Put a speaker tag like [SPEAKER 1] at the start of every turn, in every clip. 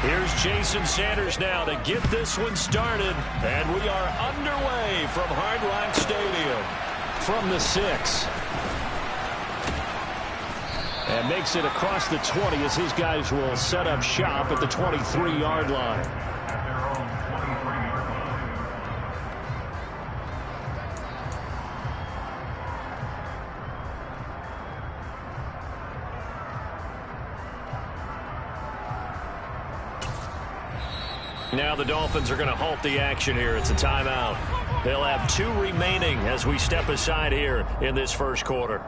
[SPEAKER 1] Here's Jason Sanders now to get this one started. And we are underway from Hard Rock Stadium. From the 6. And makes it across the 20 as his guys will set up shop at the 23-yard line. Now the Dolphins are going to halt the action here. It's a timeout. They'll have 2 remaining as we step aside here in this first quarter.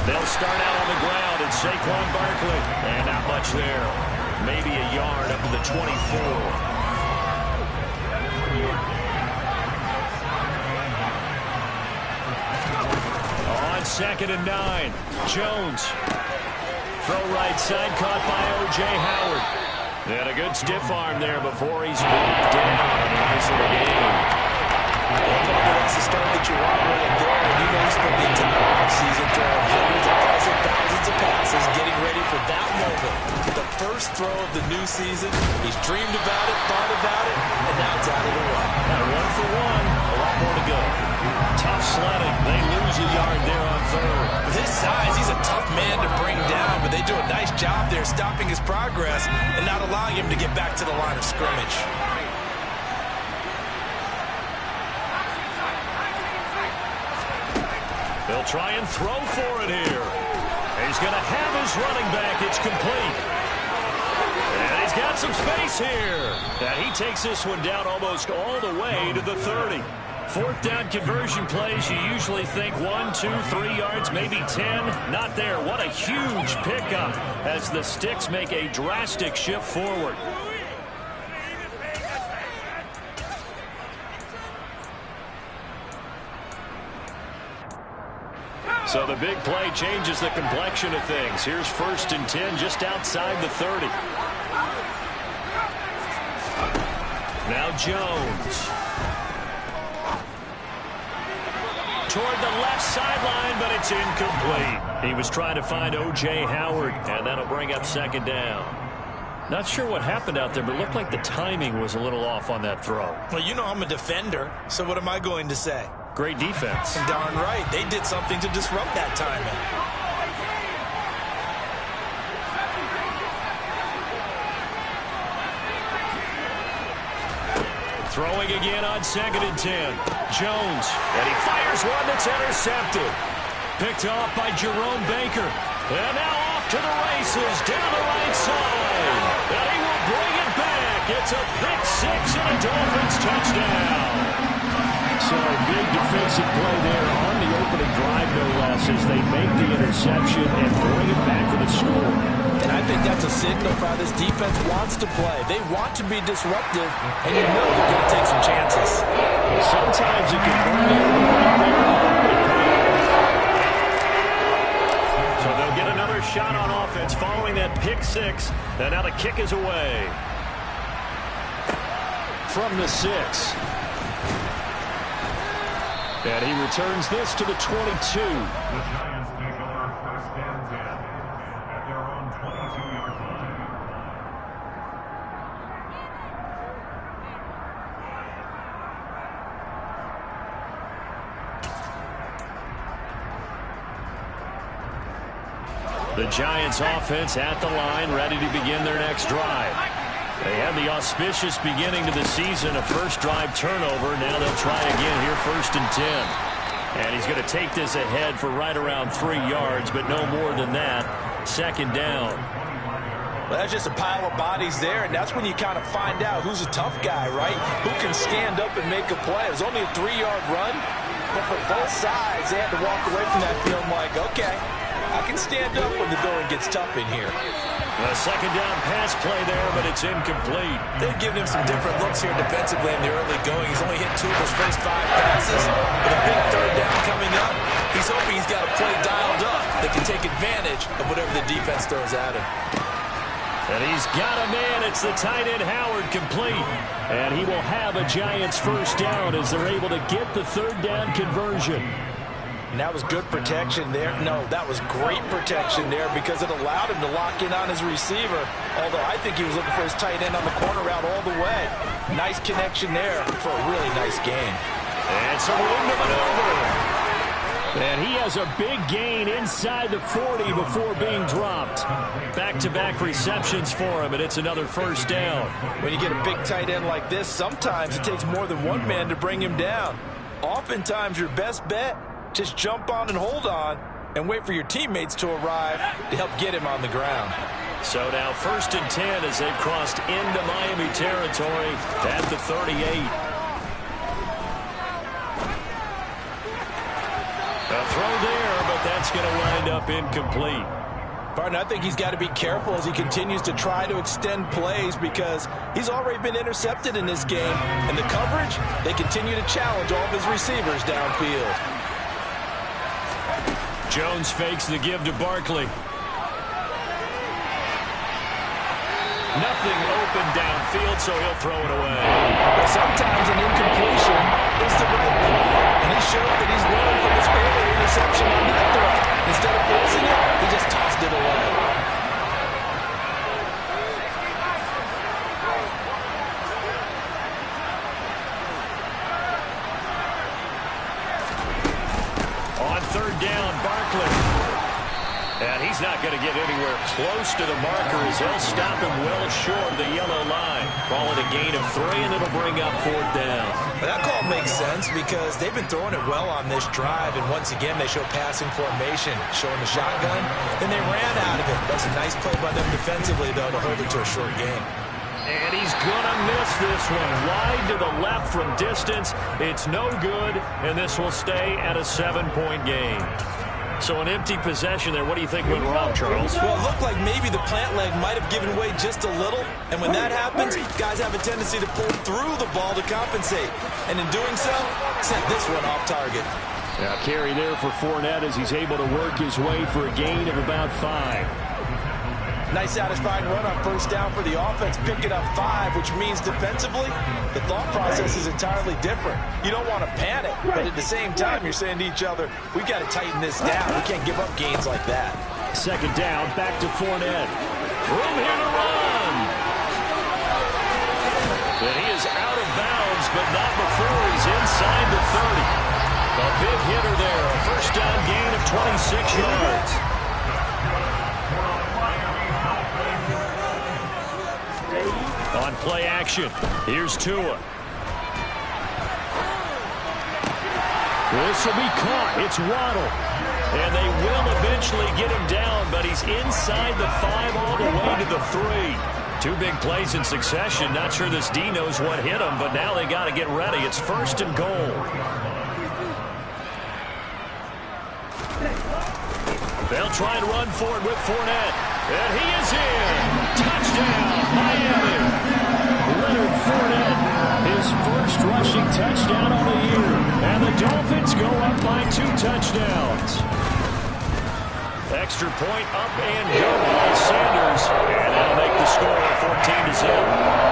[SPEAKER 1] They'll start out on the ground and Saquon Barkley. And not much there. Maybe a yard up to the 24. On 2nd and 9. Jones. Throw right side caught by O.J. Howard. And a good stiff arm there before he's brought down. A nice little game.
[SPEAKER 2] That's the start that you want right there. And you know he's spent the entire offseason throwing hundreds of thousands of passes, getting ready for that moment. The first throw of the new season. He's dreamed about it, thought about it, and now it's out of the way.
[SPEAKER 1] Now 1 for 1. A lot more to go. Tough sledding. They lose a yard there on 3rd.
[SPEAKER 2] With his size, he's a tough man to bring down, but they do a nice job there stopping his progress and not allowing him to get back to the line of scrimmage.
[SPEAKER 1] They'll try and throw for it here. He's going to have his running back. It's complete. And he's got some space here. And he takes this one down almost all the way to the 30. 4th down conversion plays, you usually think 1, 2, 3 yards, maybe 10. Not there. What a huge pickup as the Sticks make a drastic shift forward. So the big play changes the complexion of things. Here's 1st and 10 just outside the 30. Now Jones. Toward the left sideline, but it's incomplete. He was trying to find O.J. Howard, and that'll bring up 2nd down. Not sure what happened out there, but it looked like the timing was a little off on that throw.
[SPEAKER 2] Well, you know I'm a defender, so what am I going to say?
[SPEAKER 1] Great defense.
[SPEAKER 2] Darn right. They did something to disrupt that timing.
[SPEAKER 1] Throwing again on 2nd and 10. Jones. And he fires one that's intercepted. Picked off by Jerome Baker. And now off to the races down the right side. And he will bring it back. It's a pick 6 and a Dolphins touchdown. So a big defensive play there on the opening drive, no less, as they make the interception and bring it back for the score.
[SPEAKER 2] And I think that's a signal for how this defense wants to play. They want to be disruptive, and you know they're going to take some chances.
[SPEAKER 1] Sometimes it can burn you right there. So they'll get another shot on offense following that pick 6. And now the kick is away. From the 6. And he returns this to the 22.
[SPEAKER 3] The Giants take over 1st and 10 at their own 22-yard line.
[SPEAKER 1] The Giants offense at the line, ready to begin their next drive. They had the auspicious beginning to the season, a first drive turnover. Now they'll try again here, 1st and 10. And he's going to take this ahead for right around 3 yards, but no more than that. 2nd down.
[SPEAKER 2] Well, that's just a pile of bodies there, and that's when you kind of find out who's a tough guy, right? Who can stand up and make a play. It was only a 3-yard run, but for both sides, they had to walk away from that field like, okay, I can stand up when the going gets tough in here.
[SPEAKER 1] A 2nd down pass play there, but it's incomplete.
[SPEAKER 2] They've given him some different looks here defensively in the early going. He's only hit 2 of his first 5 passes. With a big 3rd down coming up, he's hoping he's got a play dialed up that can take advantage of whatever the defense throws at him.
[SPEAKER 1] And he's got a man. It's the tight end, Howard, complete. And he will have a Giants first down as they're able to get the third down conversion.
[SPEAKER 2] And that was good protection there. No, that was great protection there because it allowed him to lock in on his receiver. Although I think he was looking for his tight end on the corner route all the way. Nice connection there for a really nice game.
[SPEAKER 1] And so we're into maneuver. And he has a big gain inside the 40 before being dropped. Back-to-back receptions for him, and it's another first down.
[SPEAKER 2] When you get a big tight end like this, sometimes it takes more than one man to bring him down. Oftentimes, your best bet, just jump on and hold on and wait for your teammates to arrive to help get him on the ground.
[SPEAKER 1] So now 1st and 10 as they've crossed into Miami territory at the 38. A throw there, but that's going to wind up incomplete.
[SPEAKER 2] Barton, I think he's got to be careful as he continues to try to extend plays because he's already been intercepted in this game. And the coverage, they continue to challenge all of his receivers downfield.
[SPEAKER 1] Jones fakes the give to Barkley. Nothing open downfield, so he'll throw it away.
[SPEAKER 2] But sometimes an incompletion is the right play. And he showed that he's learned from his earlier interception on that throw. Instead of forcing it, he just tossed it away.
[SPEAKER 1] On 3rd down, Barkley. And he's not going to get anywhere close to the marker as they'll stop him well short of the yellow line. Ball at a gain of 3, and it'll bring up 4th down.
[SPEAKER 2] That call makes sense because they've been throwing it well on this drive, and once again they show passing formation, showing the shotgun, and they ran out of it. That's a nice play by them defensively, though, to hold it to a short game.
[SPEAKER 1] And he's going to miss this one. Wide to the left from distance. It's no good, and this will stay at a 7-point game. So an empty possession there. What do you think went wrong, Charles?
[SPEAKER 2] Well, it looked like maybe the plant leg might have given way just a little. And when that happens, guys have a tendency to pull through the ball to compensate. And in doing so, sent this one off target.
[SPEAKER 1] Now carry there for Fournette as he's able to work his way for a gain of about 5.
[SPEAKER 2] Nice satisfying run on 1st down for the offense, picking up 5, which means defensively, the thought process is entirely different. You don't want to panic, but at the same time, you're saying to each other, we've got to tighten this down. We can't give up gains like that.
[SPEAKER 1] 2nd down, back to Fournette. Room here to run. And he is out of bounds, but not before he's inside the 30. A big hitter there, a 1st down gain of 26 yards. On play action, here's Tua. This will be caught. It's Waddle. And they will eventually get him down, but he's inside the 5 all the way to the 3. 2 big plays in succession. Not sure this D knows what hit him, but now they got to get ready. It's 1st and goal. They'll try and run for it with Fournette. And he is in. Touchdown, Miami. Leonard Fournette, his first rushing touchdown on the year. And the Dolphins go up by 2 touchdowns. Extra point up and go by Sanders. And that'll make the score 14-0.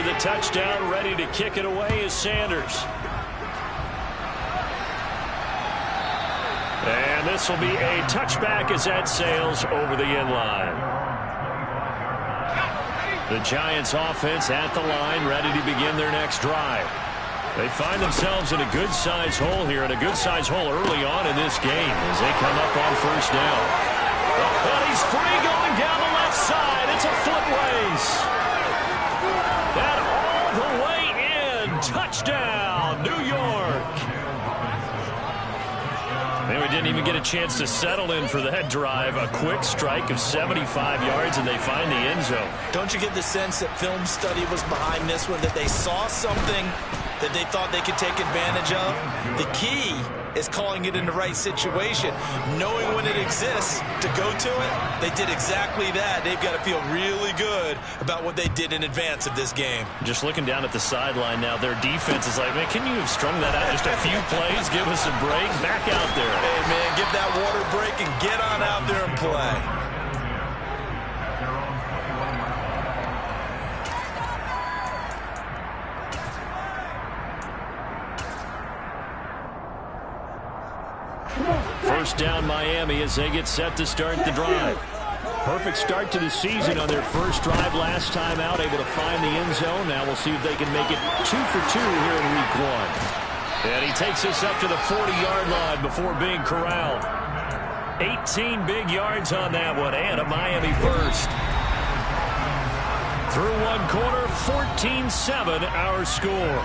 [SPEAKER 1] The touchdown, ready to kick it away is Sanders. And this will be a touchback as that sails over the end line. The Giants offense at the line, ready to begin their next drive. They find themselves in a good-sized hole here, and a good-sized hole early on in this game as they come up on 1st down. And he's free going down the left side. It's a foot race. That all the way in. Touchdown, New York. And we didn't even get a chance to settle in for that drive. A quick strike of 75 yards, and they find the end zone.
[SPEAKER 2] Don't you get the sense that film study was behind this one, that they saw something that they thought they could take advantage of? The key is calling it in the right situation. Knowing when it exists to go to it, they did exactly that. They've got to feel really good about what they did in advance of this game.
[SPEAKER 1] Just looking down at the sideline now, their defense is like, man, can you have strung that out just a few plays? Give us a break. Back out there.
[SPEAKER 2] Hey, man, give that water break and get on out there and play.
[SPEAKER 1] First down Miami as they get set to start the drive. Perfect start to the season on their first drive last time out, able to find the end zone. Now we'll see if they can make it 2 for 2 here in week 1. And he takes us up to the 40-yard line before being corralled. 18 big yards on that one, and a Miami first. Through one quarter, 14-7 our score.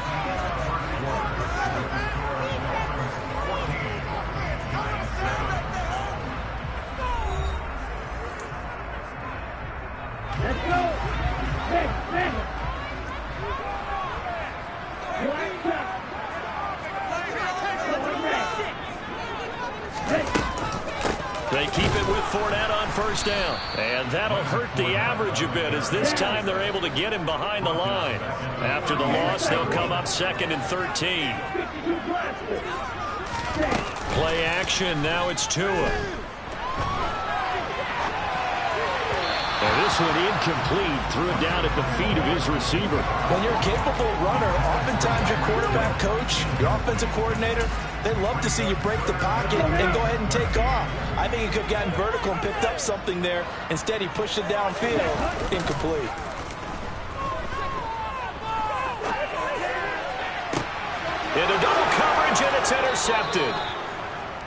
[SPEAKER 1] They keep it with Fournette on first down. And that'll hurt the average a bit as this time they're able to get him behind the line. After the loss, they'll come up 2nd and 13. Play action. Now it's Tua. And this one incomplete. Threw it down at the feet of his receiver.
[SPEAKER 2] When you're a capable runner, oftentimes your quarterback coach, your offensive coordinator, they love to see you break the pocket and go ahead and take off. I think he could have gotten vertical and picked up something there. Instead, he pushed it downfield. Incomplete.
[SPEAKER 1] Into double coverage, and it's intercepted.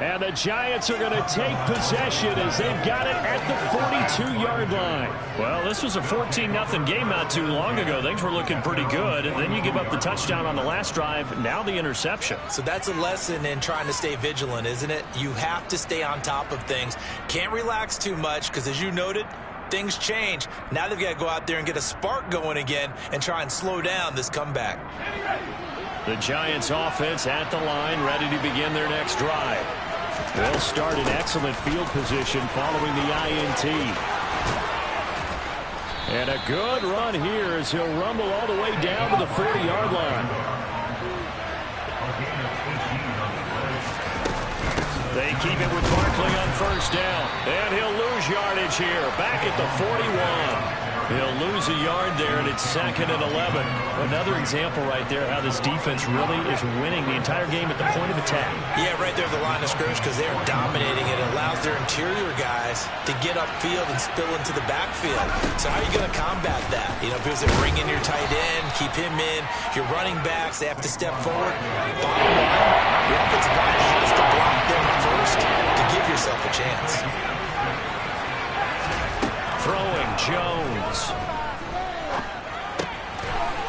[SPEAKER 1] And the Giants are going to take possession as they've got it at the 42-yard line. Well, this was a 14-0 game not too long ago. Things were looking pretty good. And then you give up the touchdown on the last drive. Now the interception.
[SPEAKER 2] So that's a lesson in trying to stay vigilant, isn't it? You have to stay on top of things. Can't relax too much because, as you noted, things change. Now they've got to go out there and get a spark going again and try and slow down this comeback.
[SPEAKER 1] The Giants offense at the line, ready to begin their next drive. They'll start in excellent field position following the INT. And a good run here as he'll rumble all the way down to the 40-yard line. They keep it with Barkley on first down. And he'll lose yardage here. Back at the 41. He'll lose a yard there, and it's 2nd and 11. Another example right there how this defense really is winning the entire game at the point of attack. Yeah, right there at the line of scrimmage because they're dominating it. It allows their interior guys to get upfield and spill into the backfield. So how are you going to combat that? You know, because they bring in your tight end, keep him in. Your running backs, they have to step forward. Bottom line, the offensive line has to block them first to give yourself a chance. Throwing Jones.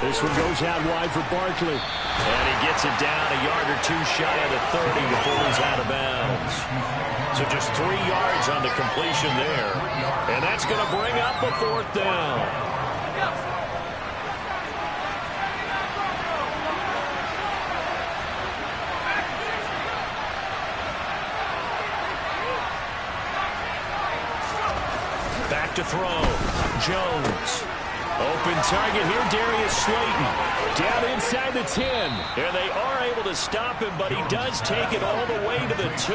[SPEAKER 1] This one goes out wide for Barkley. And he gets it down a yard or two shy of the 30 before he's out of bounds. So just 3 yards on the completion there. And that's going to bring up a 4th down. Back to throw. Jones. Open target here, Darius Slayton. Down inside the 10. And they are able to stop him, but he does take it all the way to the 2.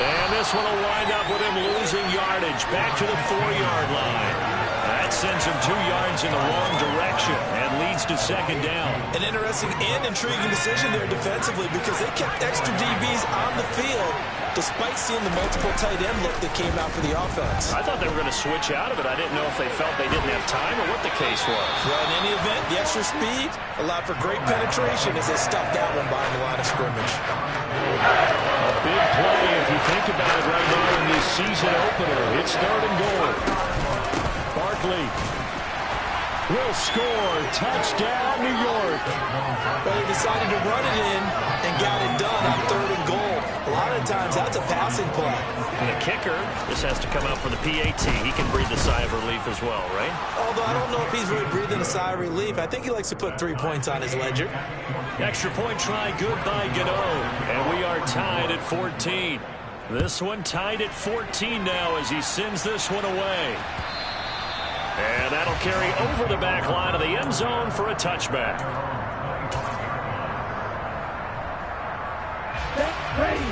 [SPEAKER 1] And this one will wind up with him losing yardage. Back to the 4-yard line. That sends him 2 yards in the wrong direction and leads to 2nd down.
[SPEAKER 2] An interesting and intriguing decision there defensively because they kept extra DBs on the field despite seeing the multiple tight end look that came out for the offense.
[SPEAKER 1] I thought they were going to switch out of it. I didn't know if they felt they didn't have time or what the case was.
[SPEAKER 2] Well, in any event, the extra speed allowed for great penetration as they stuffed that one behind the line of scrimmage.
[SPEAKER 1] A big play if you think about it right now in this season opener. It's 3rd and goal. Barkley will score. Touchdown, New York.
[SPEAKER 2] Well, they decided to run it in and got it done on 3rd and goal. A lot of times that's a passing play.
[SPEAKER 1] And the kicker, this has to come out for the PAT. He can breathe a sigh of relief as well, right?
[SPEAKER 2] Although I don't know if he's really breathing a sigh of relief. I think he likes to put 3 points on his ledger.
[SPEAKER 1] Extra point try good by Gano. And we are tied at 14. This one tied at 14 now as he sends this one away. And that'll carry over the back line of the end zone for a touchback.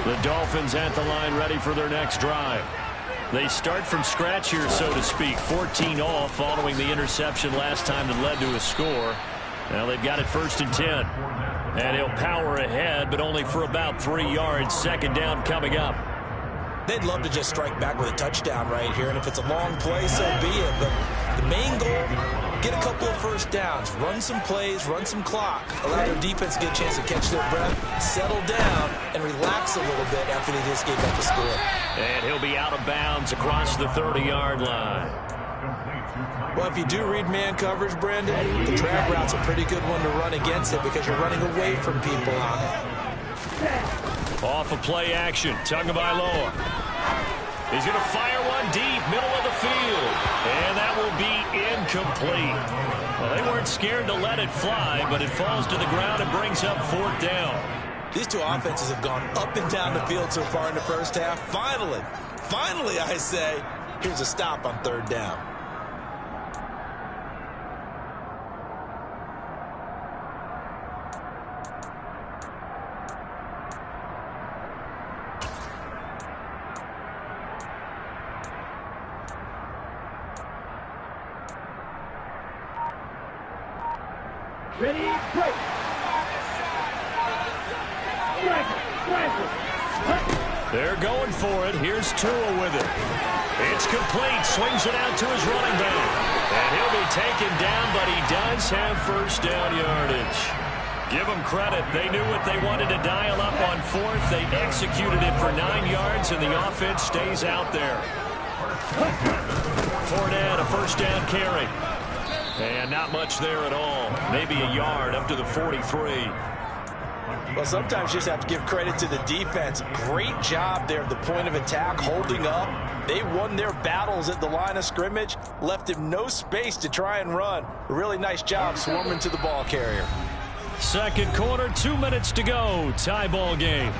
[SPEAKER 1] The Dolphins at the line ready for their next drive. They start from scratch here, so to speak. 14 all following the interception last time that led to a score. Now they've got it 1st and 10. And he'll power ahead, but only for about 3 yards. 2nd down coming up.
[SPEAKER 2] They'd love to just strike back with a touchdown right here, and if it's a long play, so be it. But the main goal, get a couple of 1st downs, run some plays, run some clock, allow their defense to get a chance to catch their breath, settle down, and relax a little bit after they just gave up the score.
[SPEAKER 1] And he'll be out of bounds across the 30-yard line.
[SPEAKER 2] Well, if you do read man coverage, Brandon, the drag route's a pretty good one to run against it because you're running away from people on it.
[SPEAKER 1] Off of play action, Tagovailoa. He's going to fire one deep, middle of the field. And that will be incomplete. Well, they weren't scared to let it fly, but it falls to the ground and brings up 4th down.
[SPEAKER 2] These two offenses have gone up and down the field so far in the first half. Finally, I say, here's a stop on 3rd down.
[SPEAKER 4] Ready, break.
[SPEAKER 1] They're going for it. Here's Tua with it. It's complete. Swings it out to his running back. And he'll be taken down, but he does have 1st down yardage. Give them credit. They knew what they wanted to dial up on 4th. They executed it for 9 yards, and the offense stays out there. Fournette, a 1st down carry. And not much there at all. Maybe a yard up to the 43.
[SPEAKER 2] Well, sometimes you just have to give credit to the defense. Great job there at the point of attack, holding up. They won their battles at the line of scrimmage, left him no space to try and run. A really nice job swarming to the ball carrier.
[SPEAKER 1] 2nd quarter, 2 minutes to go. Tie ball game.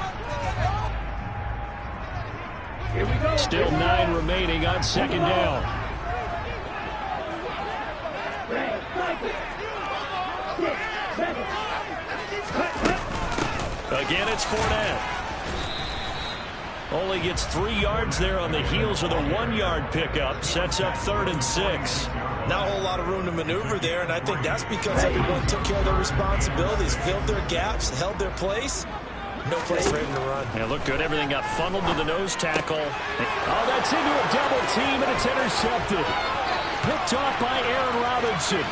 [SPEAKER 4] Here we go.
[SPEAKER 1] Still 9 remaining on 2nd down. Again, it's Fournette. Only gets 3 yards there on the heels of the 1-yard pickup. Sets up 3rd and 6.
[SPEAKER 2] Not a whole lot of room to maneuver there, and I think that's because everyone took care of their responsibilities, filled their gaps, held their place. No place for him to run.
[SPEAKER 1] Yeah, looked good. Everything got funneled to the nose tackle. Oh, that's into a double team, and it's intercepted. Picked off by Aaron Robinson.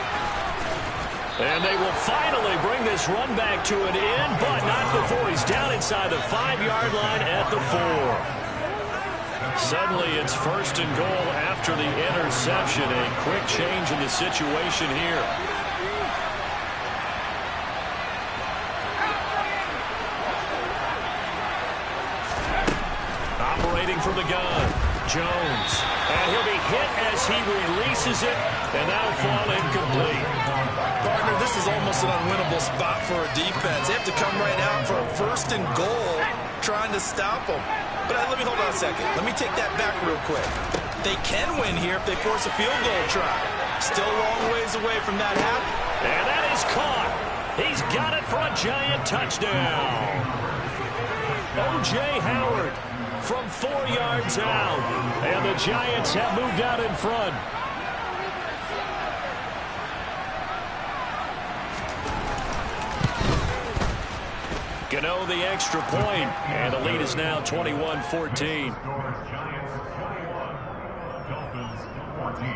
[SPEAKER 1] And they will finally bring this run back to an end, but not before he's down inside the 5-yard line at the 4. Suddenly it's 1st and goal after the interception. A quick change in the situation here. Operating from the gun, Jones. And he'll be hit as he releases it, and that'll fall incomplete.
[SPEAKER 2] Partner, this is almost an unwinnable spot for a defense. They have to come right out for a 1st and goal, trying to stop them. But let me hold on a second. Let me take that back real quick. They can win here if they force a field goal try. Still a long ways away from that happening.
[SPEAKER 1] And that is caught. He's got it for a giant touchdown. O.J. Howard from 4 yards out. And the Giants have moved out in front. Gano the extra point, and the lead is now 21-14.
[SPEAKER 3] Giants 21, Dolphins 14.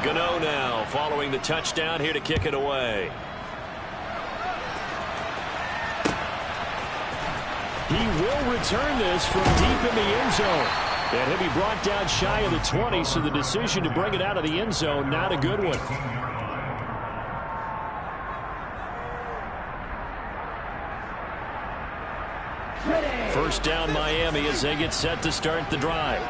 [SPEAKER 1] Gano now following the touchdown here to kick it away. He will return this from deep in the end zone. And he'll be brought down shy of the 20, so the decision to bring it out of the end zone, not a good one. First down Miami as they get set to start the drive.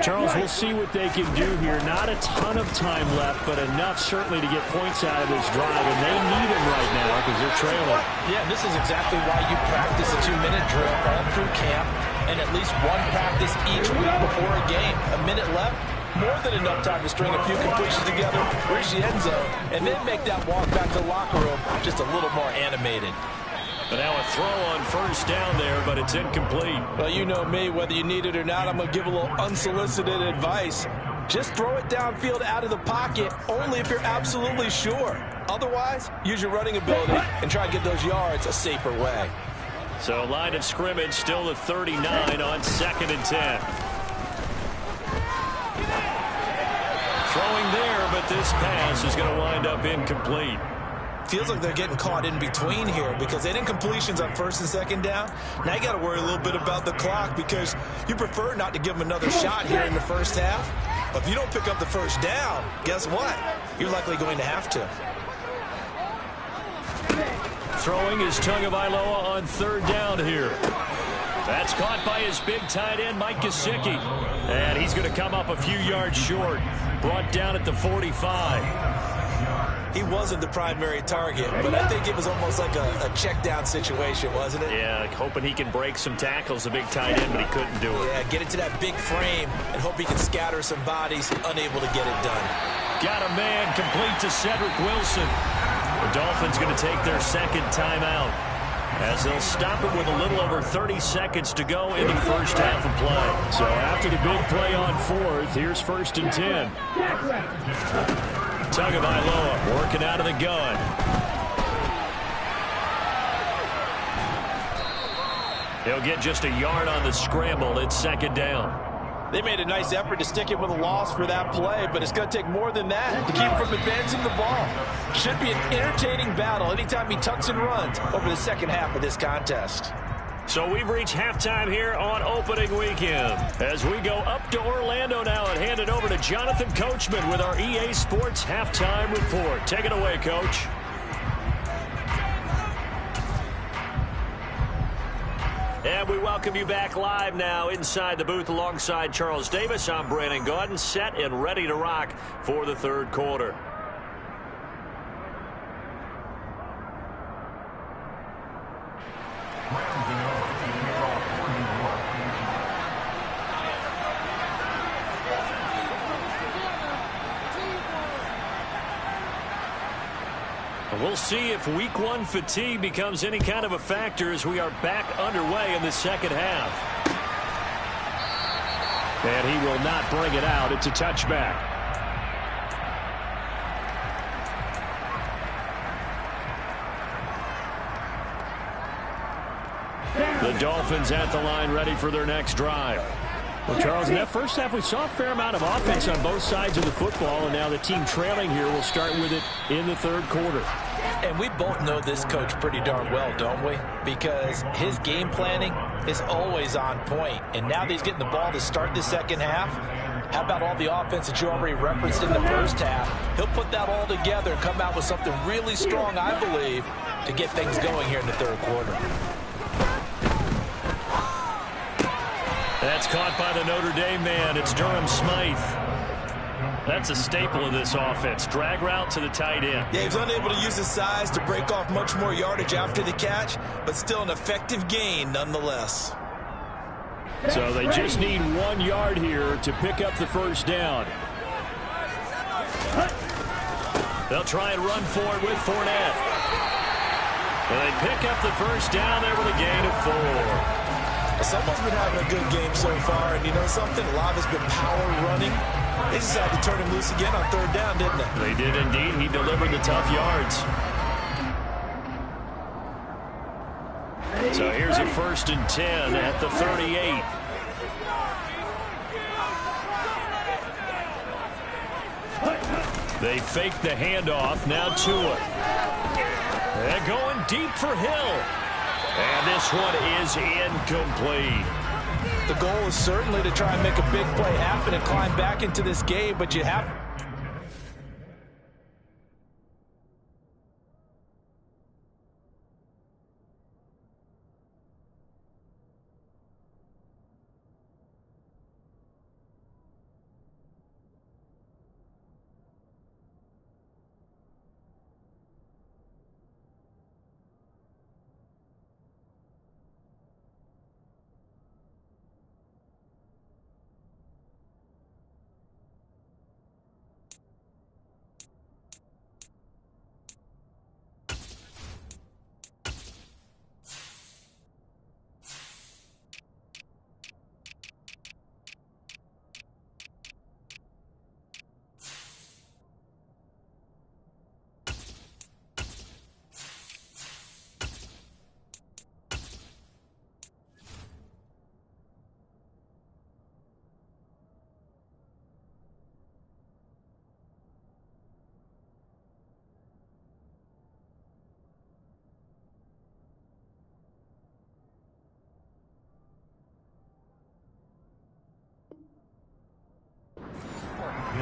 [SPEAKER 1] Charles, we'll see what they can do here. Not a ton of time left, but enough certainly to get points out of this drive, and they need them right now because they're trailing.
[SPEAKER 2] Yeah, this is exactly why you practice a 2-minute drill all through camp and at least one practice each week before a game. A minute left, more than enough time to string a few completions together, reach the end zone, and then make that walk back to the locker room just a little more animated.
[SPEAKER 1] But now a throw on first down there, but it's incomplete.
[SPEAKER 2] Well, you know me, whether you need it or not, I'm going to give a little unsolicited advice. Just throw it downfield out of the pocket, only if you're absolutely sure. Otherwise, use your running ability and try to get those yards a safer way.
[SPEAKER 1] So line of scrimmage still the 39 on 2nd and 10. Throwing there, but this pass is going to wind up incomplete.
[SPEAKER 2] Feels like they're getting caught in between here because they didn't completions on 1st and 2nd down. Now you got to worry a little bit about the clock because you prefer not to give them another shot here in the first half. But if you don't pick up the first down, guess what? You're likely going to have to.
[SPEAKER 1] Throwing is Tagovailoa on 3rd down here. That's caught by his big tight end, Mike Gesicki. And he's going to come up a few yards short. Brought down at the 45.
[SPEAKER 2] He wasn't the primary target, but I think it was almost like a check down situation, wasn't it?
[SPEAKER 1] Yeah, like hoping he can break some tackles, a big tight end, but he couldn't do it.
[SPEAKER 2] Yeah, get it to that big frame and hope he can scatter some bodies, unable to get it done.
[SPEAKER 1] Got a man complete to Cedric Wilson. The Dolphins going to take their 2nd timeout as they'll stop it with a little over 30 seconds to go in the first half of play. So after the big play on 4th, here's 1st and 10. Tagovailoa working out of the gun. He'll get just a yard on the scramble. It's 2nd down.
[SPEAKER 2] They made a nice effort to stick it with a loss for that play, but it's going to take more than that to keep him from advancing the ball. Should be an entertaining battle anytime he tucks and runs over the 2nd half of this contest.
[SPEAKER 1] So we've reached halftime here on opening weekend. As we go up to Orlando now and hand it over to Jonathan Coachman with our EA Sports Halftime Report. Take it away, Coach. And we welcome you back live now inside the booth alongside Charles Davis. I'm Brandon Gaudin, set and ready to rock for the 3rd quarter. We'll see if week 1 fatigue becomes any kind of a factor as we are back underway in the 2nd half. And he will not bring it out. It's a touchback. The Dolphins at the line ready for their next drive. Well, Charles, in that first half, we saw a fair amount of offense on both sides of the football, and now the team trailing here will start with it in the 3rd quarter.
[SPEAKER 2] And we both know this coach pretty darn well, don't we? Because his game planning is always on point. And now that he's getting the ball to start the 2nd half, how about all the offense that you already referenced in the first half? He'll put that all together and come out with something really strong, I believe, to get things going here in the 3rd quarter.
[SPEAKER 1] That's caught by the Notre Dame man. It's Durham Smythe. That's a staple of this offense. Drag route to the tight end.
[SPEAKER 2] Yeah, he was unable to use his size to break off much more yardage after the catch, but still an effective gain nonetheless.
[SPEAKER 1] So they just need 1 yard here to pick up the first down. They'll try and run for it with Fournette. And they pick up the first down there with a gain of 4.
[SPEAKER 2] Someone's been having a good game so far, and you know something? A lot has been power running. They just had to turn him loose again on 3rd down, didn't they?
[SPEAKER 1] They did indeed. He delivered the tough yards. So here's a 1st and 10 at the 38. They fake the handoff. Now Tua. They're going deep for Hill. And this one is incomplete.
[SPEAKER 2] The goal is certainly to try and make a big play happen and climb back into this game, but you have...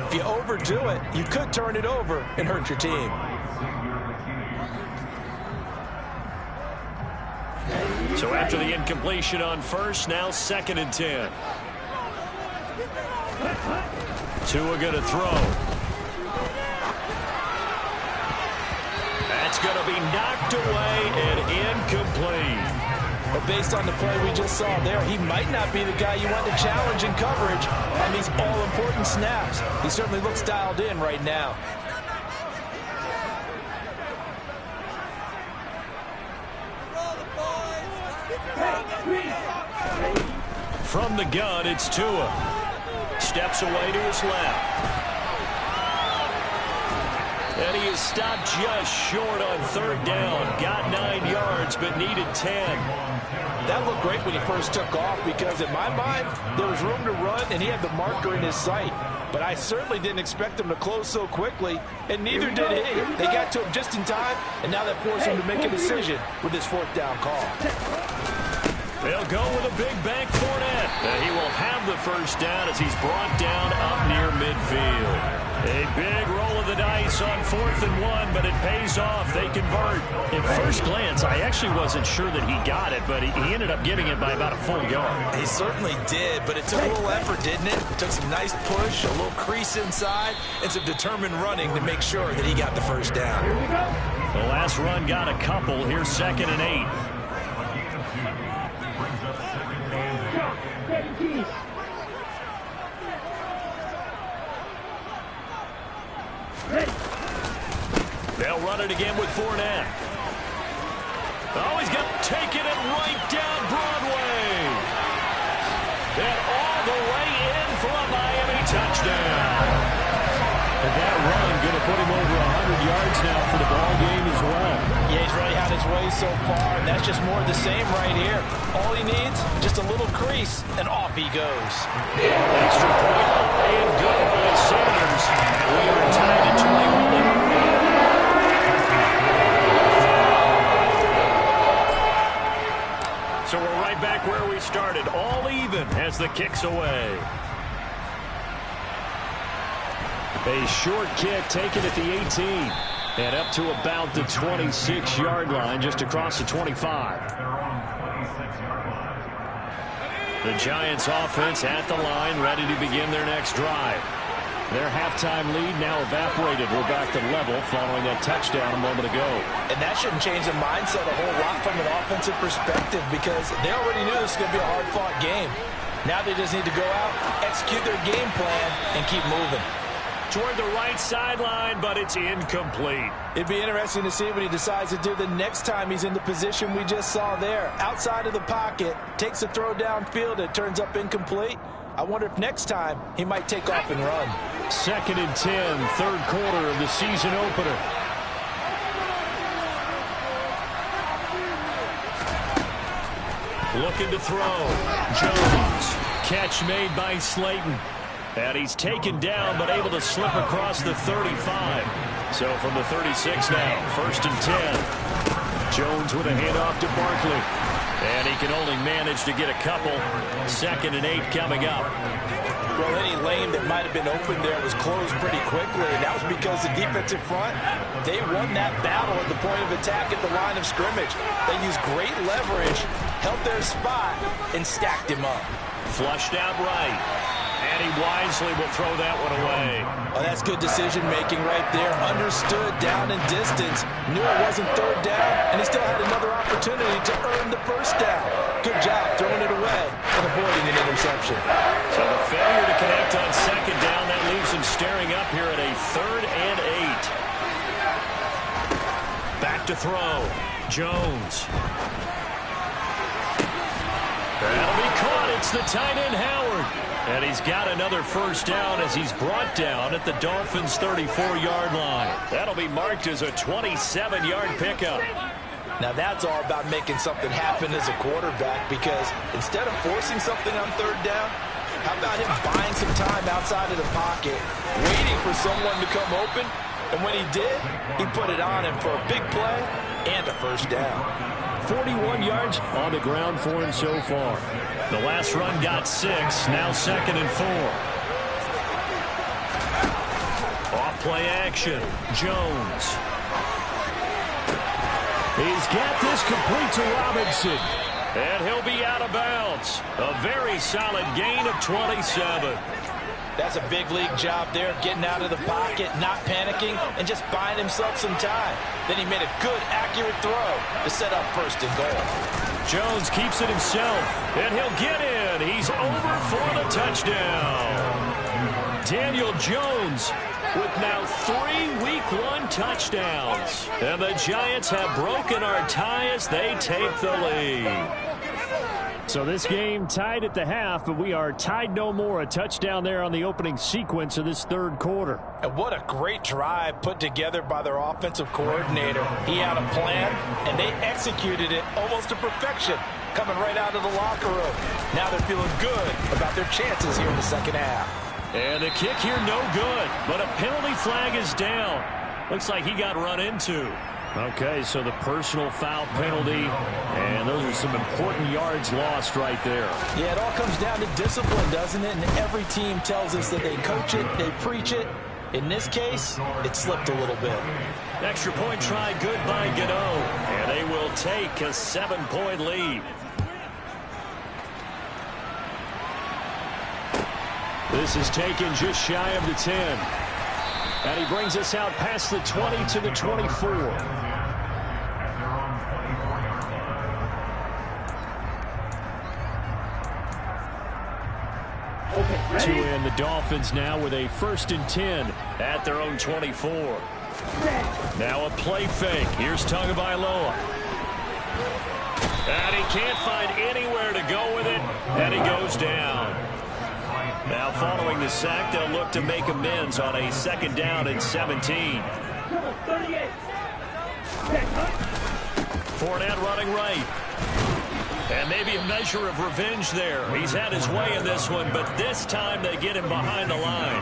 [SPEAKER 2] If you overdo it, you could turn it over and hurt your team.
[SPEAKER 1] So after the incompletion on first, now 2nd and 10. Tua going to throw. That's going to be knocked away and incomplete.
[SPEAKER 2] But based on the play we just saw there, he might not be the guy you want to challenge in coverage on these all-important snaps. He certainly looks dialed in right now.
[SPEAKER 1] From the gun, it's Tua. Steps away to his left. And he is stopped just short on 3rd down. Got 9 yards, but needed 10.
[SPEAKER 2] That looked great when he first took off because, in my mind, there was room to run, and he had the marker in his sight. But I certainly didn't expect him to close so quickly, and neither did he. They got to him just in time, and now that forced him to make a decision with his 4th down call.
[SPEAKER 1] They'll go with a big bank Fournette. He will have the 1st down as he's brought down up near midfield. A big roll of the dice on 4th and 1, but it pays off. They convert.
[SPEAKER 5] At first glance, I actually wasn't sure that he got it, but he ended up giving it by about a full yard.
[SPEAKER 2] He certainly did, but it took a little effort, didn't it? It took some nice push, a little crease inside, and some determined running to make sure that he got the 1st down.
[SPEAKER 1] The last run got a couple. Here's 2nd and 8. They'll run it again with Fournette. Oh, he's got taken it right down Broadway. And all the way in for a Miami touchdown. And that run going to put him over 100 yards now for the ball game as well.
[SPEAKER 2] Yeah, he's really had his way so far, and that's just more of the same right here. All he needs, just a little crease, and off he goes.
[SPEAKER 1] Extra point and good by Sanders. We are tied at 21. So we're right back where we started, all even as the kick's away. A short kick taken at the 18 and up to about the 26-yard line, just across the 25. The Giants offense at the line, ready to begin their next drive. Their halftime lead now evaporated. We're back to level following that touchdown a moment ago.
[SPEAKER 2] And that shouldn't change the mindset a whole lot from an offensive perspective because they already knew this was going to be a hard-fought game. Now they just need to go out, execute their game plan, and keep moving.
[SPEAKER 1] Toward the right sideline, but it's incomplete.
[SPEAKER 2] It'd be interesting to see what he decides to do the next time he's in the position we just saw there. Outside of the pocket, takes a throw downfield, it turns up incomplete. I wonder if next time he might take off and run.
[SPEAKER 1] 2nd and 10, 3rd quarter of the season opener. Looking to throw. Jones. Catch made by Slayton. And he's taken down, but able to slip across the 35. So from the 36 now, 1st and 10. Jones with a handoff to Barkley.
[SPEAKER 5] And he can only manage to get a couple. 2nd and 8 coming up.
[SPEAKER 2] Well, any lane that might have been open there was closed pretty quickly, and that was because the defensive front, they won that battle at the point of attack at the line of scrimmage. They used great leverage, held their spot, and stacked him up.
[SPEAKER 5] Flushed out right. And he wisely will throw that one away.
[SPEAKER 2] Oh, that's good decision-making right there. Understood down and distance. Knew it wasn't 3rd down, and he still had another opportunity to earn the 1st down. Good job throwing it away and avoiding an interception.
[SPEAKER 5] So the failure to connect on 2nd down, that leaves him staring up here at a 3rd and 8. Back to throw. Jones. That'll be caught. It's the tight end, Howard. And he's got another 1st down as he's brought down at the Dolphins' 34-yard line. That'll be marked as a 27-yard pickup.
[SPEAKER 2] Now that's all about making something happen as a quarterback, because instead of forcing something on 3rd down, how about him buying some time outside of the pocket, waiting for someone to come open, and when he did, he put it on him for a big play and a 1st down.
[SPEAKER 5] 41 yards on the ground for him so far. The last run got 6, now 2nd and 4. Off play action, Jones. He's got this complete to Robinson. And he'll be out of bounds. A very solid gain of 27.
[SPEAKER 2] That's a big league job there of getting out of the pocket, not panicking, and just buying himself some time. Then he made a good, accurate throw to set up 1st and goal.
[SPEAKER 5] Jones keeps it himself, and he'll get in. He's over for the touchdown. Daniel Jones with now 3 Week 1 touchdowns. And the Giants have broken our tie as they take the lead. So this game tied at the half, but we are tied no more. A touchdown there on the opening sequence of this 3rd quarter.
[SPEAKER 2] And what a great drive put together by their offensive coordinator. He had a plan, and they executed it almost to perfection, coming right out of the locker room. Now they're feeling good about their chances here in the 2nd half.
[SPEAKER 5] And the kick here no good, but a penalty flag is down. Looks like he got run into. Okay, so the personal foul penalty, and those are some important yards lost right there.
[SPEAKER 2] Yeah, it all comes down to discipline, doesn't it? And every team tells us that they coach it, they preach it. In this case, it slipped a little bit.
[SPEAKER 5] Extra point try good by Gano, and they will take a 7-point lead. This is taken just shy of the 10. And he brings us out past the 20 to the 24. To end the Dolphins now with a 1st and 10 at their own 24. Now a play fake. Here's Tagovailoa. And he can't find anywhere to go with it, and he goes down. Now following the sack, they'll look to make amends on a 2nd down and 17. Fournette running right. And maybe a measure of revenge there. He's had his way in this one, but this time they get him behind the line.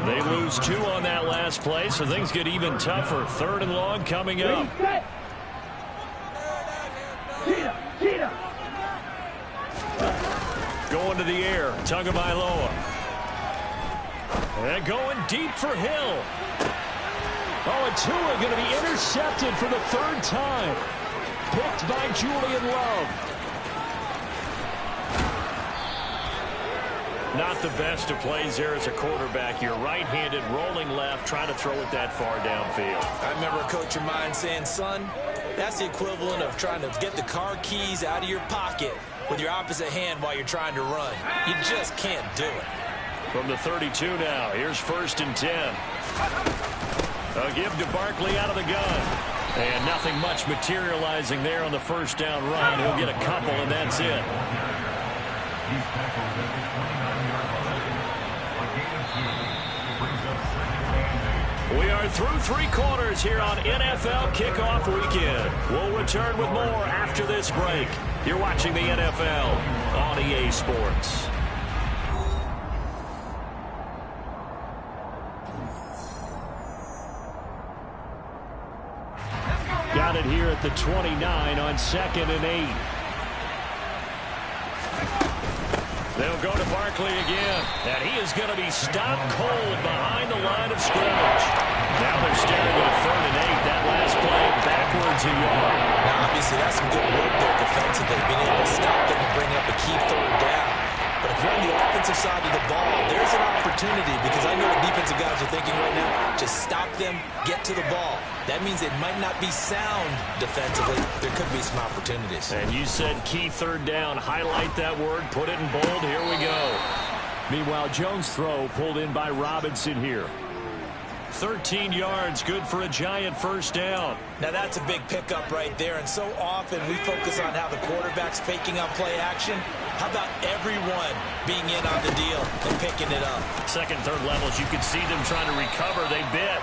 [SPEAKER 5] They lose 2 on that last play, so things get even tougher. 3rd and long coming up. Going to the air, Tagovailoa. And going deep for Hill. Oh, and Tua going to be intercepted for the 3rd time. Picked by Julian Love. Not the best of plays there as a quarterback. You're right-handed, rolling left, trying to throw it that far downfield.
[SPEAKER 2] I remember a coach of mine saying, son, that's the equivalent of trying to get the car keys out of your pocket with your opposite hand while you're trying to run. You just can't do it.
[SPEAKER 5] From the 32 now, here's 1st and 10. A give to Barkley out of the gun. And nothing much materializing there on the 1st down run. He'll get a couple, and that's it. We are through 3 quarters here on NFL Kickoff Weekend. We'll return with more after this break. You're watching the NFL on EA Sports. Got it here at the 29 on 2nd and 8.
[SPEAKER 1] They'll go to Barkley again, and he is going to be stopped cold behind the line of scrimmage. Now they're staring at a 3rd and 8. That last play backwards a yard.
[SPEAKER 2] Now, obviously, that's some good work there defensively, being able to stop them and bring up a key 3rd down. But if you're on the offensive side of the ball, there's an opportunity, because I know what defensive guys are thinking right now. Just stop them, get to the ball. That means it might not be sound defensively. There could be some opportunities.
[SPEAKER 1] And you said key 3rd down. Highlight that word. Put it in bold. Here we go. Meanwhile, Jones' throw pulled in by Robinson here. 13 yards, good for a Giant 1st down.
[SPEAKER 2] Now that's a big pickup right there, and so often we focus on how the quarterback's faking on play action. How about everyone being in on the deal and picking it up?
[SPEAKER 1] 2nd, 3rd levels, you can see them trying to recover. They bit.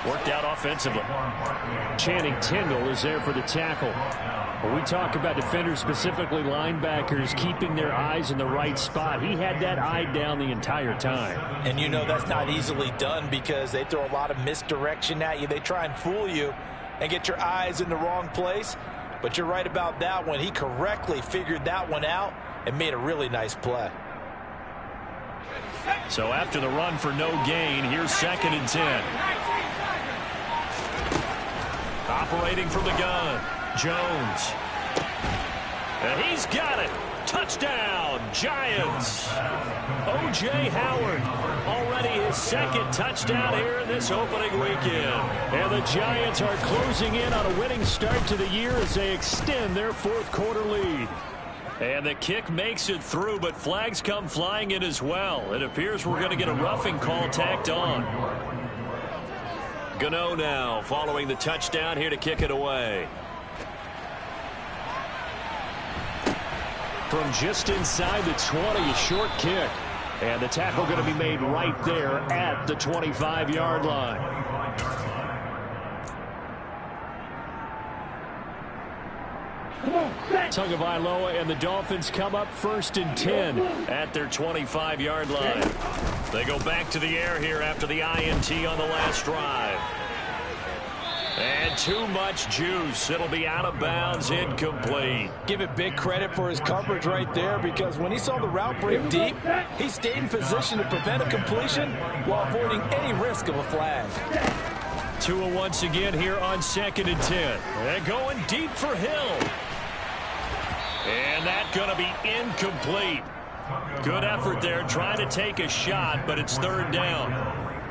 [SPEAKER 1] Worked out offensively. Channing Tindall is there for the tackle. When we talk about defenders, specifically linebackers, keeping their eyes in the right spot, he had that eye down the entire time.
[SPEAKER 2] And you know that's not easily done because they throw a lot of misdirection at you. They try and fool you and get your eyes in the wrong place. But you're right about that one. He correctly figured that one out and made a really nice play.
[SPEAKER 1] So after the run for no gain, here's 2nd and 10. Operating from the gun, Jones. And he's got it. Touchdown, Giants. O.J. Howard, already his 2nd touchdown here in this opening weekend. And the Giants are closing in on a winning start to the year as they extend their 4th quarter lead. And the kick makes it through, but flags come flying in as well. It appears we're going to get a roughing call tacked on. Gano now following the touchdown here to kick it away. From just inside the 20, a short kick. And the tackle going to be made right there at the 25-yard line. Tagovailoa and the Dolphins come up 1st and 10 at their 25-yard line. They go back to the air here after the INT on the last drive. And too much juice. It'll be out of bounds, incomplete.
[SPEAKER 2] Give it big credit for his coverage right there, because when he saw the route break deep, he stayed in position to prevent a completion while avoiding any risk of a flag.
[SPEAKER 1] Tua once again here on 2nd and 10. And going deep for Hill. And that's going to be incomplete. Good effort there, trying to take a shot, but it's 3rd down.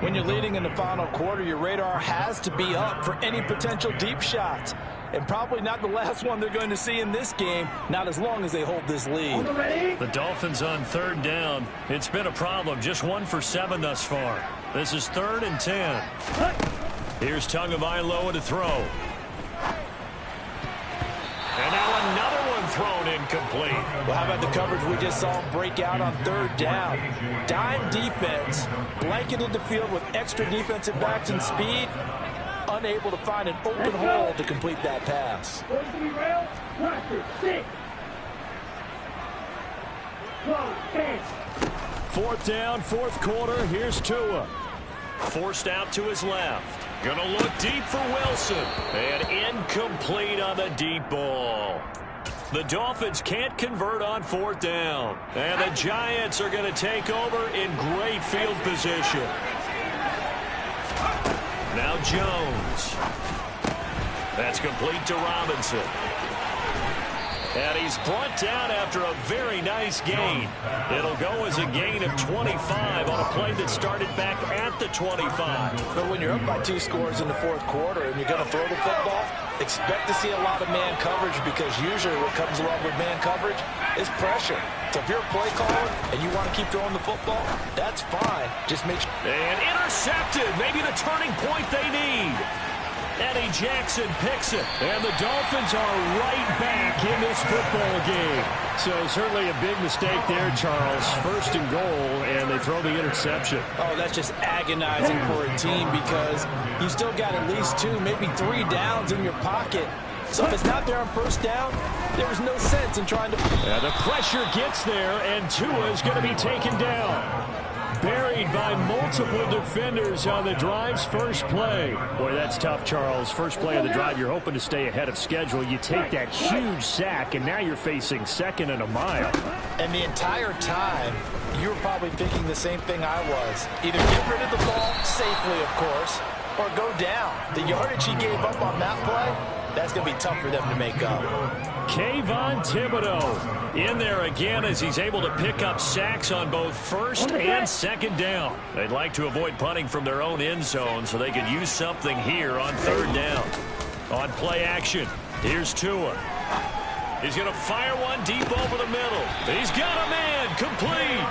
[SPEAKER 2] When you're leading in the final quarter, your radar has to be up for any potential deep shots. And probably not the last one they're going to see in this game, not as long as they hold this lead.
[SPEAKER 1] The Dolphins on 3rd down. It's been a problem, just 1 for 7 thus far. This is 3rd and 10. Here's Tagovailoa to throw. And now another one thrown incomplete.
[SPEAKER 2] Well, how about the coverage we just saw break out on 3rd down? Dime defense, blanketed the field with extra defensive backs and speed, unable to find an open hole to complete that pass.
[SPEAKER 1] 4th down, 4th quarter. Here's Tua. Forced out to his left. Gonna look deep for Wilson. And incomplete on the deep ball. The Dolphins can't convert on 4th down. And the Giants are going to take over in great field position. Now Jones. That's complete to Robinson. And he's brought down after a very nice gain. It'll go as a gain of 25 on a play that started back at the 25.
[SPEAKER 2] But when you're up by 2 scores in the 4th quarter and you're going to throw the football, expect to see a lot of man coverage, because usually what comes along with man coverage is pressure. So if you're a play caller and you want to keep throwing the football, that's fine. Just make sure.
[SPEAKER 1] And intercepted. Maybe the turning point they need. Eddie Jackson picks it. And the Dolphins are right back in this football game. So certainly a big mistake there, Charles. 1st and goal, and they throw the interception.
[SPEAKER 2] Oh, that's just agonizing for a team, because you still got at least 2, maybe 3 downs in your pocket. So if it's not there on 1st down, there's no sense in trying to.
[SPEAKER 1] And the pressure gets there, and Tua is going to be taken down.
[SPEAKER 5] Buried by multiple defenders on the drive's first play. Boy, that's tough, Charles. First play of the drive, you're hoping to stay ahead of schedule. You take that huge sack, and now you're facing second and a mile.
[SPEAKER 2] And the entire time, you were probably thinking the same thing I was. Either get rid of the ball safely, of course, or go down. The yardage he gave up on that play, that's going to be tough for them to make up.
[SPEAKER 5] Kayvon Thibodeau in there again as he's able to pick up sacks on both first and second down. They'd like to avoid punting from their own end zone so they could use something here on third down. On play action, here's Tua. He's going to fire one deep over the middle. He's got a man, complete.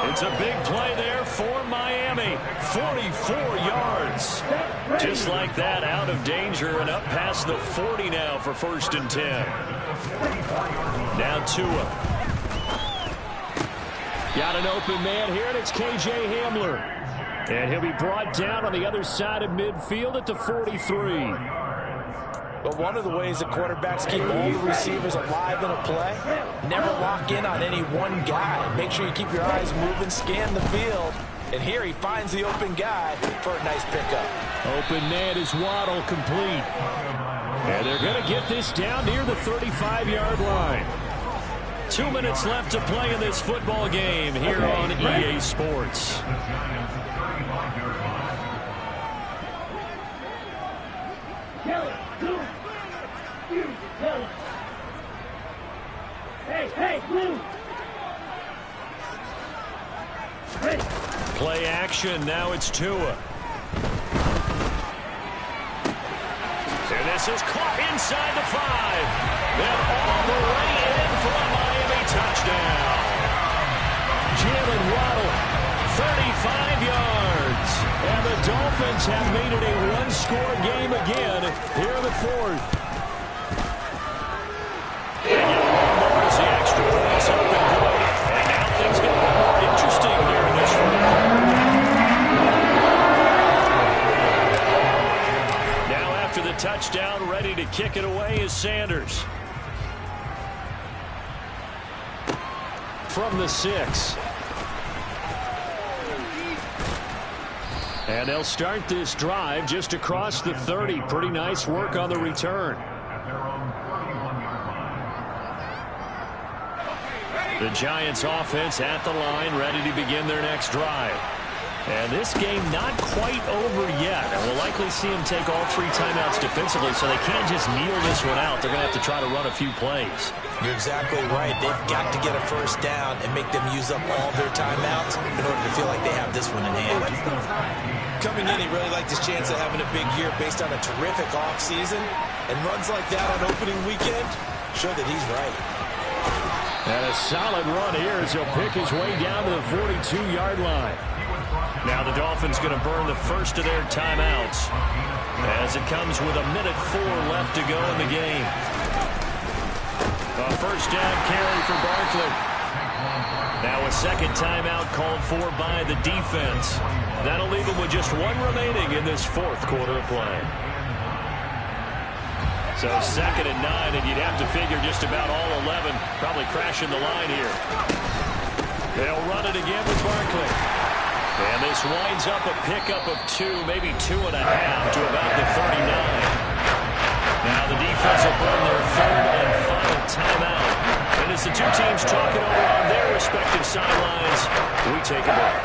[SPEAKER 5] It's a big play there for Miami. 44 yards. Just like that, out of danger and up past the 40 now for 1st and 10. Now Tua. Got an open man here, and it's K.J. Hamler. And he'll be brought down on the other side of midfield at the 43.
[SPEAKER 2] But one of the ways the quarterbacks keep all the receivers alive in a play, never lock in on any one guy. Make sure you keep your eyes moving, scan the field. And here he finds the open guy for a nice pickup.
[SPEAKER 5] Open man is Waddle, complete. And they're going to get this down near the 35-yard line. 2 minutes left to play in this football game here on EA Sports. Play action, now it's Tua. And this is caught inside the 5. Then all the way in for a Miami touchdown. Jalen Waddle, 35 yards. And the Dolphins have made it a one-score game again here in the 4th. And you know, the extra points up and good. And now things get a bit more interesting here in this 4th. After the touchdown, ready to kick it away is Sanders. From the 6. And they'll start this drive just across the 30. Pretty nice work on the return. The Giants offense at the line, ready to begin their next drive. And this game not quite over yet. And we'll likely see him take all 3 timeouts defensively, so they can't just kneel this one out. They're going to have to try to run a few plays.
[SPEAKER 2] You're exactly right. They've got to get a first down and make them use up all their timeouts in order to feel like they have this one in hand. Coming in, he really liked his chance of having a big year based on a terrific offseason. And runs like that on opening weekend show that he's right.
[SPEAKER 5] And a solid run here as he'll pick his way down to the 42-yard line. Now the Dolphins going to burn the first of their timeouts as it comes with 1:04 left to go in the game. A first down carry for Barkley. Now a second timeout called for by the defense. That'll leave them with just 1 remaining in this 4th quarter of play. So 2nd and 9, and you'd have to figure just about all 11 probably crashing the line here. They'll run it again with Barkley. And this winds up a pickup of 2, maybe 2.5 to about the 39. Now the defense will burn their 3rd and final timeout. And as the 2 teams talk it over on their respective sidelines, we take a break.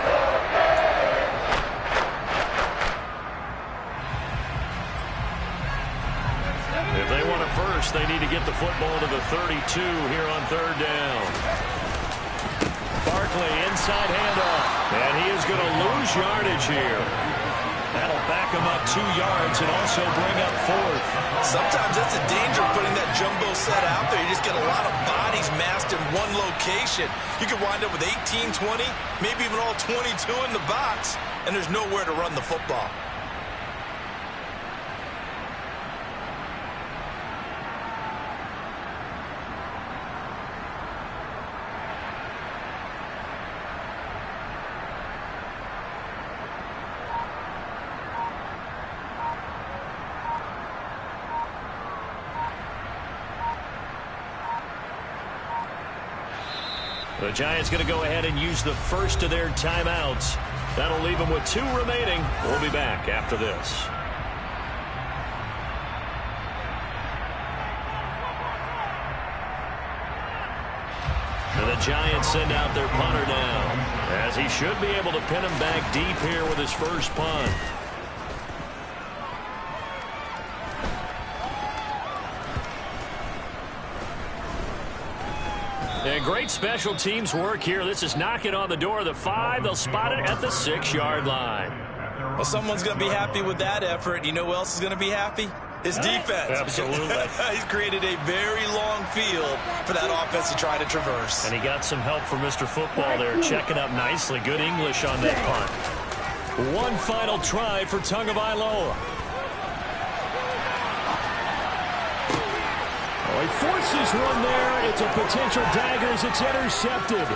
[SPEAKER 5] If they want it first, they need to get the football to the 32 here on 3rd down. Barkley, inside handoff. And he is going to lose yardage here. That'll back him up 2 yards and also bring up 4th.
[SPEAKER 2] Sometimes that's a danger putting that jumbo set out there. You just get a lot of bodies massed in one location. You could wind up with 18, 20, maybe even all 22 in the box, and there's nowhere to run the football.
[SPEAKER 1] The Giants going to go ahead and use the first of their timeouts. That'll leave them with 2 remaining. We'll be back after this. And the Giants send out their punter now, as he should be able to pin him back deep here with his first punt. And great special teams work here. This is knocking on the door of the 5. They'll spot it at the 6-yard line.
[SPEAKER 2] Well, someone's going to be happy with that effort. You know who else is going to be happy? His defense.
[SPEAKER 1] Absolutely.
[SPEAKER 2] He's created a very long field for that offense to try to traverse.
[SPEAKER 1] And he got some help from Mr. Football there, checking up nicely. Good English on that punt. One final try for Tagovailoa. Oh, he forces one there. It's a potential dagger as it's intercepted.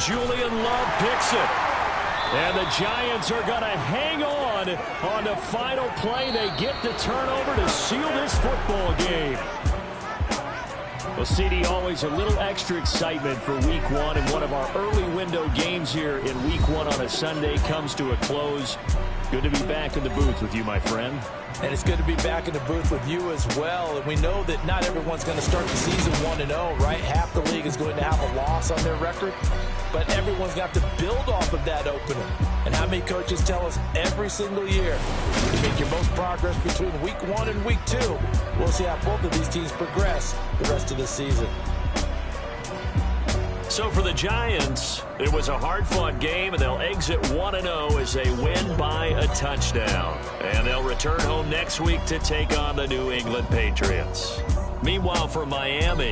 [SPEAKER 1] Julian Love picks it. And the Giants are going to hang on the final play. They get the turnover to seal this football game. Well, CD, always a little extra excitement for Week 1, and one of our early window games here in Week 1 on a Sunday comes to a close. Good to be back in the booth with you, my friend.
[SPEAKER 2] And it's good to be back in the booth with you as well. And we know that not everyone's going to start the season 1-0, right? Half the league is going to have a loss on their record. But everyone's got to build off of that opener. And how many coaches tell us every single year, you make your most progress between Week 1 and Week 2. We'll see how both of these teams progress the rest of the season.
[SPEAKER 1] So for the Giants, it was a hard-fought game, and they'll exit 1-0 as they win by a touchdown. And they'll return home next week to take on the New England Patriots. Meanwhile, for Miami,